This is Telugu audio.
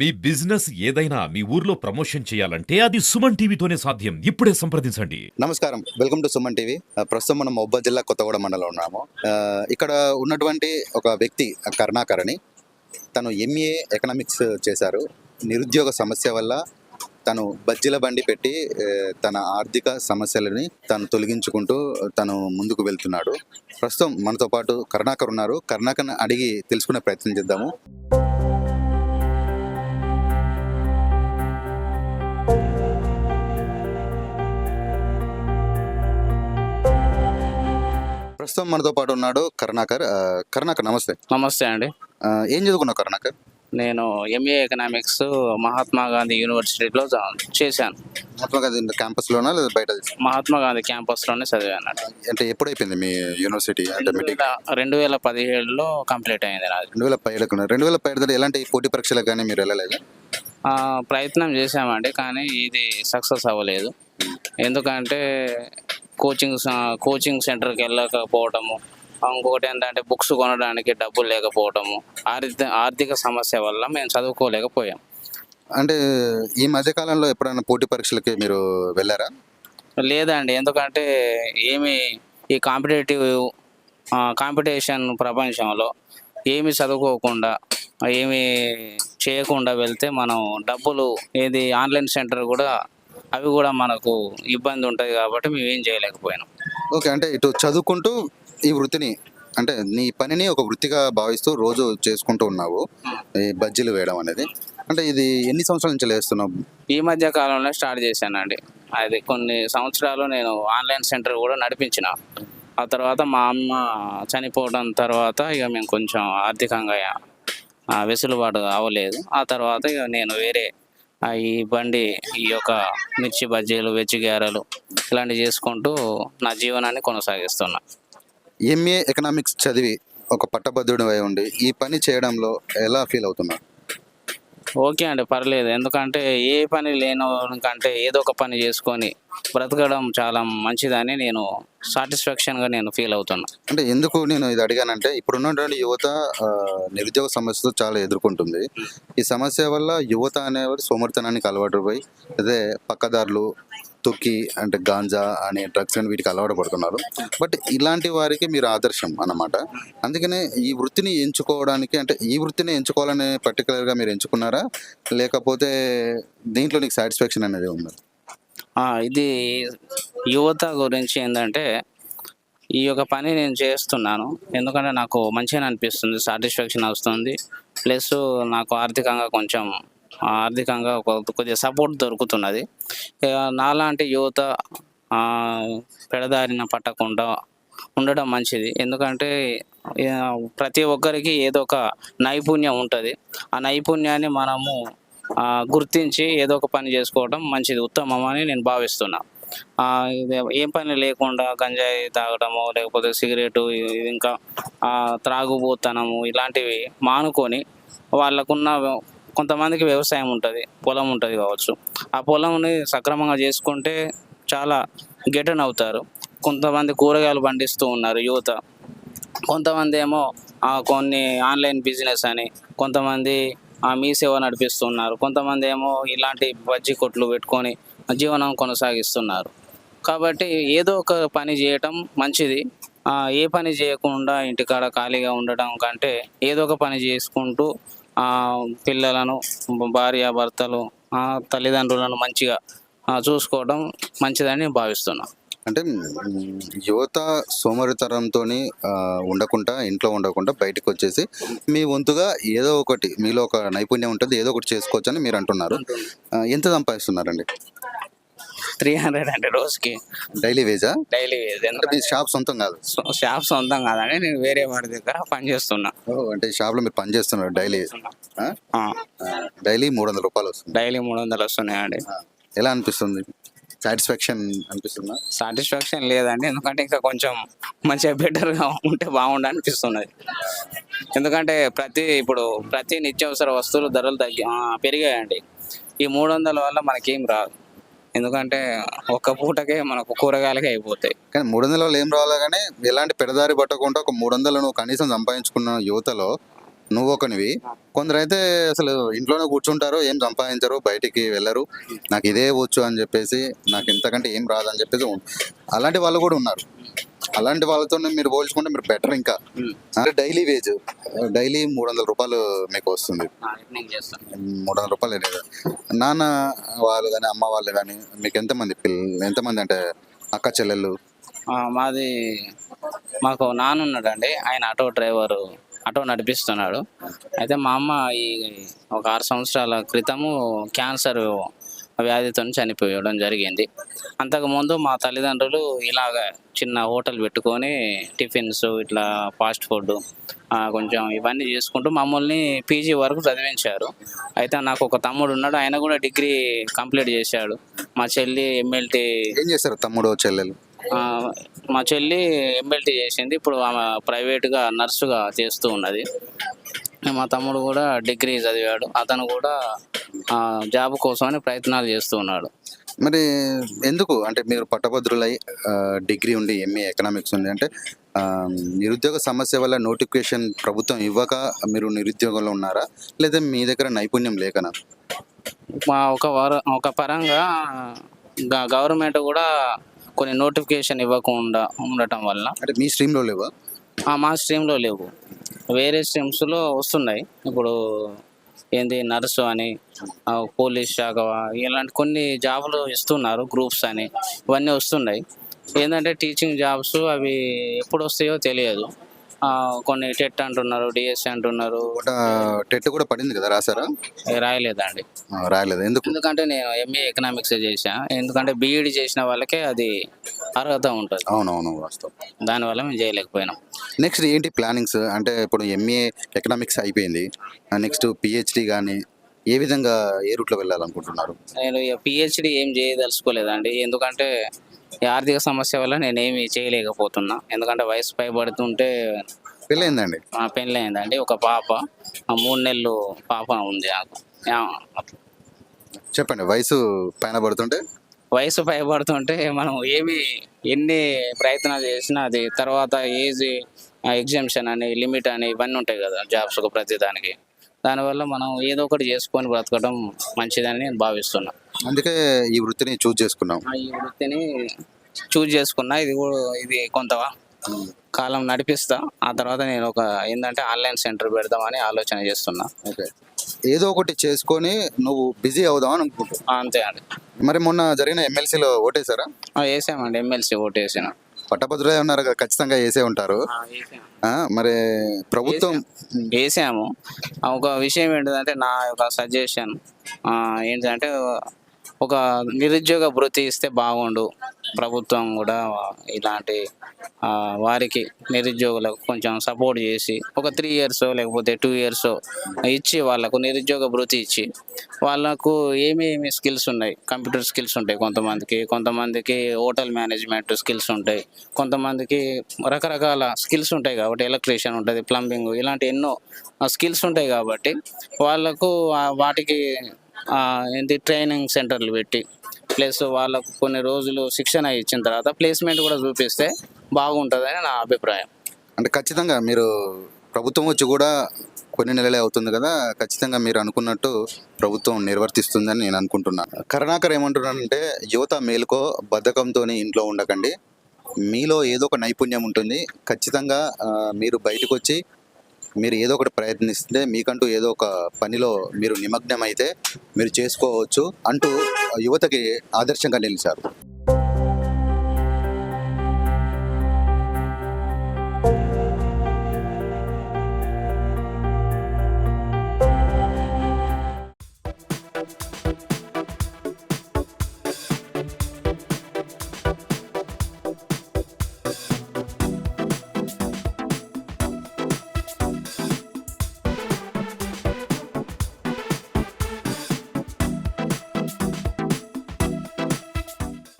మీ బిజినెస్ ఏదైనా మీ ఊర్లో ప్రమోషన్ చేయాలంటే అది సుమన్ టీవీతోనే సాధ్యం. ఇప్పుడే సంప్రదించండి. నమస్కారం, వెల్కమ్ టు సుమన్ టీవీ. ప్రస్తుతం మనం మహబూబాద్ జిల్లా కొత్తగూడెం మండలంలో ఉన్నాము. ఇక్కడ ఉన్నటువంటి ఒక వ్యక్తి కరుణాకర్ అని, తను ఎంఏ ఎకనామిక్స్ చేశారు. నిరుద్యోగ సమస్య వల్ల తను బజ్జీల బండి పెట్టి తన ఆర్థిక సమస్యలని తను తొలగించుకుంటూ తను ముందుకు వెళ్తున్నాడు. ప్రస్తుతం మనతో పాటు కరుణాకర్ ఉన్నారు. కరుణాకర్ని అడిగి తెలుసుకునే ప్రయత్నం చేద్దాము. ప్రస్తుతం మనతో పాటు ఉన్నాడు కరుణాకర్. కరుణాకర్ నమస్తే. నమస్తే అండి. ఏం చదువుకున్నావు కరుణాకర్? నేను ఎంఏ ఎకనామిక్స్ మహాత్మా గాంధీ యూనివర్సిటీలో చేశాను. మహాత్మా గాంధీ క్యాంపస్లోనా లేదా బయట? మహాత్మా గాంధీ క్యాంపస్లోనే చదివాను. అంటే ఎప్పుడైపోయింది మీ యూనివర్సిటీ? అంటే 2017లో కంప్లీట్ అయింది నాది. 2017 ఎలాంటి పోటీ పరీక్షలకు కానీ మీరు వెళ్ళలేదు? ప్రయత్నం చేశామండి, కానీ ఇది సక్సెస్ అవ్వలేదు. ఎందుకంటే కోచింగ్ సెంటర్కి వెళ్ళకపోవటము, ఇంకొకటి ఏంటంటే బుక్స్ కొనడానికి డబ్బులు లేకపోవటము, ఆర్థిక సమస్య వల్ల మేము చదువుకోలేకపోయాం. అంటే ఈ మధ్యకాలంలో ఎప్పుడైనా పోటీ పరీక్షలకి మీరు వెళ్ళారా? లేదండి, ఎందుకంటే ఈ కాంపిటీషన్ ప్రపంచంలో ఏమి చదువుకోకుండా ఏమి చేయకుండా వెళ్తే మనం డబ్బులు ఆన్లైన్ సెంటర్ కూడా అవి కూడా మనకు ఇబ్బంది ఉంటుంది కాబట్టి మేము ఏం చేయలేకపోయినాం. ఓకే, అంటే ఇటు చదువుకుంటూ ఈ వృత్తిని, అంటే నీ పనిని ఒక వృత్తిగా భావిస్తూ రోజు చేసుకుంటూ ఉన్నావు ఈ బజ్జీలు వేయడం అనేది. అంటే ఇది ఎన్ని సంవత్సరాల నుంచి వేస్తున్నావు? ఈ మధ్య కాలంలో స్టార్ట్ చేశానండి. అది కొన్ని సంవత్సరాలు నేను ఆన్లైన్ సెంటర్ కూడా నడిపించిన. ఆ తర్వాత మా అమ్మ చనిపోవడం తర్వాత ఇక మేము కొంచెం ఆర్థికంగా వెసులుబాటు అవ్వలేదు. ఆ తర్వాత ఇక నేను వేరే ఈ బండి, ఈ యొక్క మిర్చి బజ్జీలు, వెజ్ గారెలు ఇలాంటివి చేసుకుంటూ నా జీవనాన్ని కొనసాగిస్తున్నా. ఎంఏ ఎకనామిక్స్ చదివి ఒక పట్టభద్రుడు అయి ఉండి ఈ పని చేయడంలో ఎలా ఫీల్ అవుతున్నారు? ఓకే అండి, పర్లేదు. ఎందుకంటే ఏ పని లేనికంటే ఏదో ఒక పని చేసుకొని బ్రతకడం చాలా మంచిదని నేను సాటిస్ఫాక్షన్గా నేను ఫీల్ అవుతున్నా. అంటే ఎందుకు నేను ఇది అడిగానంటే, ఇప్పుడున్నటువంటి యువత నిరుద్యోగ సమస్యతో చాలా ఎదుర్కొంటుంది. ఈ సమస్య వల్ల యువత అనేవారు సోమరితనానికి అలవాటు పోయి అదే పక్కదారులు తొక్కి, అంటే గాంజా అనే డ్రగ్స్ అని వీటికి అలవాటు పడుతున్నారు. బట్ ఇలాంటి వారికి మీరు ఆదర్శం అన్నమాట. అందుకనే ఈ వృత్తిని ఎంచుకోవడానికి, అంటే ఈ వృత్తిని ఎంచుకోవాలని పర్టికులర్గా మీరు ఎంచుకున్నారా, లేకపోతే దీంట్లో నీకు సాటిస్ఫాక్షన్ అనేది ఉందా? ఇది యువత గురించి ఏంటంటే, ఈ యొక్క పని నేను చేస్తున్నాను ఎందుకంటే నాకు మంచిగా అనిపిస్తుంది, సాటిస్ఫాక్షన్ వస్తుంది. ప్లస్ నాకు ఆర్థికంగా కొద్దిగా సపోర్ట్ దొరుకుతున్నది. నాలాంటి యువత పెడదారిన పట్టకుండా ఉండడం మంచిది. ఎందుకంటే ప్రతి ఒక్కరికి ఏదో ఒక నైపుణ్యం ఉంటుంది. ఆ నైపుణ్యాన్ని మనము గుర్తించి ఏదో ఒక పని చేసుకోవడం మంచిది, ఉత్తమం అని నేను భావిస్తున్నా. ఏం పని లేకుండా గంజాయి తాగడము, లేకపోతే సిగరెటు, ఇంకా త్రాగుబోతనము ఇలాంటివి మానుకొని, వాళ్ళకున్న కొంతమందికి వ్యవసాయం ఉంటుంది, పొలం ఉంటుంది కావచ్చు, ఆ పొలంని సక్రమంగా చేసుకుంటే చాలా గెటన్ అవుతారు. కొంతమంది కూరగాయలు పండిస్తూ ఉన్నారు యువత, కొంతమంది ఏమో కొన్ని ఆన్లైన్ బిజినెస్ అని, కొంతమంది మీ సేవ నడిపిస్తున్నారు, కొంతమంది ఏమో ఇలాంటి బజ్జీ కొట్లు పెట్టుకొని జీవనం కొనసాగిస్తున్నారు. కాబట్టి ఏదో ఒక పని చేయటం మంచిది. ఏ పని చేయకుండా ఇంటికాడ ఖాళీగా ఉండడం కంటే ఏదో ఒక పని చేసుకుంటూ పిల్లలను, భార్యాభర్తలు, తల్లిదండ్రులను మంచిగా చూసుకోవడం మంచిదని భావిస్తున్నాను. అంటే యువత సోమరితనంతో ఉండకుండా, ఇంట్లో ఉండకుండా బయటకు వచ్చేసి మీ వంతుగా ఏదో ఒకటి, మీలో ఒక నైపుణ్యం ఉంటుంది, ఏదో ఒకటి చేసుకోవచ్చు అని మీరు అంటున్నారు. ఎంత సంపాదిస్తున్నారండి? 300 అంటే రోజుకి. డైలీ వేజా? Daily wage. మీ షాప్ సొంతం కాదు? షాప్ సొంతం కాదని నేను వేరే వాడి దగ్గర పనిచేస్తున్నా. అంటే షాప్లో మీరు పని చేస్తున్నారు డైలీ? డైలీ 300 రూపాయలు వస్తుంది? డైలీ 300 వస్తున్నాయండి. ఎలా అనిపిస్తుంది? సాటిస్ఫాక్షన్ అనిపిస్తుందా? సాటిస్ఫాక్షన్ లేదండి, ఎందుకంటే ఇంకా కొంచెం మంచిగా బెటర్గా ఉంటే బాగుండు అనిపిస్తున్నది. ఎందుకంటే ప్రతి నిత్యావసర వస్తువులు ధరలు పెరిగాయండి. ఈ 300 వల్ల మనకేం రాదు, ఎందుకంటే ఒక్క పూటకే మనకు కూరగాయలకే అయిపోతాయి. కానీ 300 ఏం రావాలి, కానీ ఎలాంటి పెడదారి పట్టకుండా ఒక 300 నువ్వు కనీసం సంపాదించుకున్న యువతలో నువ్వు ఒకనివి. కొందరైతే అసలు ఇంట్లోనే కూర్చుంటారు, ఏం సంపాదించరు, బయటికి వెళ్ళరు. నాకు ఇదే వచ్చు అని చెప్పేసి, నాకు ఇంతకంటే ఏం రాదని చెప్పేసి అలాంటి వాళ్ళు కూడా ఉన్నారు. అలాంటి వాళ్ళతో మీరు పోల్చుకుంటే మీరు బెటర్ ఇంకా. అంటే డైలీ వేజ్ డైలీ 300 రూపాయలు మీకు వస్తుంది. నేను చేస్తాను. 300 రూపాయలు లేదు. నాన్న వాళ్ళు కానీ అమ్మ వాళ్ళు కానీ మీకు ఎంతమంది పిల్లలు, ఎంతమంది అంటే అక్క చెల్లెళ్ళు? మాది మాకు నాన్న ఉన్నాడండి, ఆయన ఆటో డ్రైవరు, ఆటో నడిపిస్తున్నాడు. అయితే మా అమ్మ ఈ ఒక 6 సంవత్సరాల క్రితము క్యాన్సర్ వ్యాధితో చనిపోయడం జరిగింది. అంతకుముందు మా తల్లిదండ్రులు ఇలాగ చిన్న హోటల్ పెట్టుకొని టిఫిన్స్ ఇట్లా ఫాస్ట్ ఫుడ్ కొంచెం ఇవన్నీ చేసుకుంటూ మమ్మల్ని పీజీ వరకు చదివించారు. అయితే నాకు ఒక తమ్ముడు ఉన్నాడు, ఆయన కూడా డిగ్రీ కంప్లీట్ చేశాడు. మా చెల్లి ఎంఎల్టీ. ఏం చేస్తారు తమ్ముడు చెల్లెలు? మా చెల్లి ఎంఎల్టీ చేసింది, ఇప్పుడు ఆమె ప్రైవేట్గా నర్సుగా చేస్తూ ఉన్నది. మా తమ్ముడు కూడా డిగ్రీ చదివాడు, అతను కూడా జాబ్ కోసమని ప్రయత్నాలు చేస్తూ ఉన్నాడు. మరి ఎందుకు అంటే మీరు పట్టభద్రులై డిగ్రీ ఉండి ఎంఏ ఎకనామిక్స్ ఉంది అంటే నిరుద్యోగ సమస్య వల్ల నోటిఫికేషన్ ప్రభుత్వం ఇవ్వక మీరు నిరుద్యోగంలో ఉన్నారా, లేదా మీ దగ్గర నైపుణ్యం లేకనా? మా ఒక పరంగా గవర్నమెంట్ కూడా కొన్ని నోటిఫికేషన్ ఇవ్వకుండా ఉండటం వల్ల. అంటే మీ స్ట్రీమ్లో లేవా? మా స్ట్రీమ్లో లేవు, వేరే స్ట్రీమ్స్లో వస్తున్నాయి. ఇప్పుడు ఏంది నర్సు అని, పోలీస్ శాఖ, ఇలాంటి కొన్ని జాబులు ఇస్తున్నారు, గ్రూప్స్ అని ఇవన్నీ వస్తున్నాయి. ఏంటంటే టీచింగ్ జాబ్స్ అవి ఎప్పుడు వస్తాయో తెలియదు. కొన్ని టెట్ అంటున్నారు, డిఎస్సి అంటున్నారు. టెట్ కూడా పడింది కదా, రాసారా? రాయలేదండి. రాయలేదు ఎందుకు? ఎందుకంటే నేను ఎంఏ ఎకనామిక్స్ చేసా. ఎందుకంటే బీఈడి చేసిన వాళ్ళకే అది అర్హత ఉంటుంది. అవునవును, వాస్తవం. దానివల్ల మేము చేయలేకపోయినాం. నెక్స్ట్ ఏంటి ప్లానింగ్స్? అంటే ఇప్పుడు ఎంఏ ఎకనామిక్స్ అయిపోయింది, నెక్స్ట్ పిహెచ్డి కానీ ఏ విధంగా ఏ రూట్లో వెళ్ళాలనుకుంటున్నారు? నేను పిహెచ్డి ఏం చేయదలుచుకోలేదండి, ఎందుకంటే ఈ ఆర్థిక సమస్య వల్ల నేనేమి చేయలేకపోతున్నా. ఎందుకంటే వయసు పైబడుతుంటే పెళ్ళయిందండి? పెళ్ళి అయిందండి, ఒక పాప, 3 నెలలు పాప ఉంది నాకు. చెప్పండి. వయసు పైన పడుతుంటే మనం ఎన్ని ప్రయత్నాలు చేసినా అది తర్వాత ఏజ్ ఎగ్జామ్షన్ అని లిమిట్ అని ఇవన్నీ ఉంటాయి కదా జాబ్స్కు ప్రతి దానికి. దానివల్ల మనం ఏదో ఒకటి చేసుకొని బ్రతకడం మంచిదని నేను భావిస్తున్నా. అందుకే ఈ వృత్తిని చూజ్ చేసుకున్నాం. ఈ వృత్తిని చూజ్ చేసుకున్నా. ఇది కొంత కాలం నడిపిస్తా. ఆ తర్వాత నేను ఒక ఏంటంటే ఆన్లైన్ సెంటర్ పెడదామని ఆలోచన చేస్తున్నా. ఓకే, ఏదో ఒకటి చేసుకొని నువ్వు బిజీ అవుదామని అనుకుంటున్నా. అంతే అండి. మరి మొన్న జరిగిన ఎమ్మెల్సీలో ఓటేశారా? వేసామండి, ఎమ్మెల్సీ ఓటేసాను. పట్టభద్రులే ఉన్నారు కదా, ఖచ్చితంగా వేసే ఉంటారు. మరి ప్రభుత్వం వేసాము. ఒక విషయం ఏంటంటే నా యొక్క సజెషన్ ఏంటంటే ఒక నిరుద్యోగ భృతి ఇస్తే బాగుండు. ప్రభుత్వం కూడా ఇలాంటి వారికి నిరుద్యోగులకు కొంచెం సపోర్ట్ చేసి ఒక 3 years లేకపోతే 2 years ఇచ్చి వాళ్ళకు నిరుద్యోగ భృతి ఇచ్చి వాళ్ళకు ఏమేమి స్కిల్స్ ఉన్నాయి, కంప్యూటర్ స్కిల్స్ ఉంటాయి కొంతమందికి హోటల్ మేనేజ్మెంట్ స్కిల్స్ ఉంటాయి, కొంతమందికి రకరకాల స్కిల్స్ ఉంటాయి. కాబట్టి ఎలక్ట్రీషియన్ ఉంటుంది, ప్లంబింగ్, ఇలాంటి ఎన్నో స్కిల్స్ ఉంటాయి. కాబట్టి వాళ్ళకు వాటికి ట్రైనింగ్ సెంటర్లు పెట్టి ప్లస్ వాళ్ళకు కొన్ని రోజులు శిక్షణ ఇచ్చిన తర్వాత ప్లేస్మెంట్ కూడా చూపిస్తే బాగుంటుందని నా అభిప్రాయం. అంటే ఖచ్చితంగా మీరు ప్రభుత్వం వచ్చి కూడా కొన్ని నెలలే అవుతుంది కదా, ఖచ్చితంగా మీరు అనుకున్నట్టు ప్రభుత్వం నిర్వర్తిస్తుందని నేను అనుకుంటున్నాను. కరుణాకర్ ఏమంటున్నానంటే యువత మేలుకో, బద్ధకంతో ఇంట్లో ఉండకండి, మీలో ఏదో ఒక నైపుణ్యం ఉంటుంది, ఖచ్చితంగా మీరు బయటకు వచ్చి మీరు ఏదో ఒకటి ప్రయత్నిస్తే మీకంటూ ఏదో ఒక పనిలో మీరు నిమగ్నం అయితే మీరు చేసుకోవచ్చు అంటూ యువతకి ఆదర్శంగా నిలిచారు.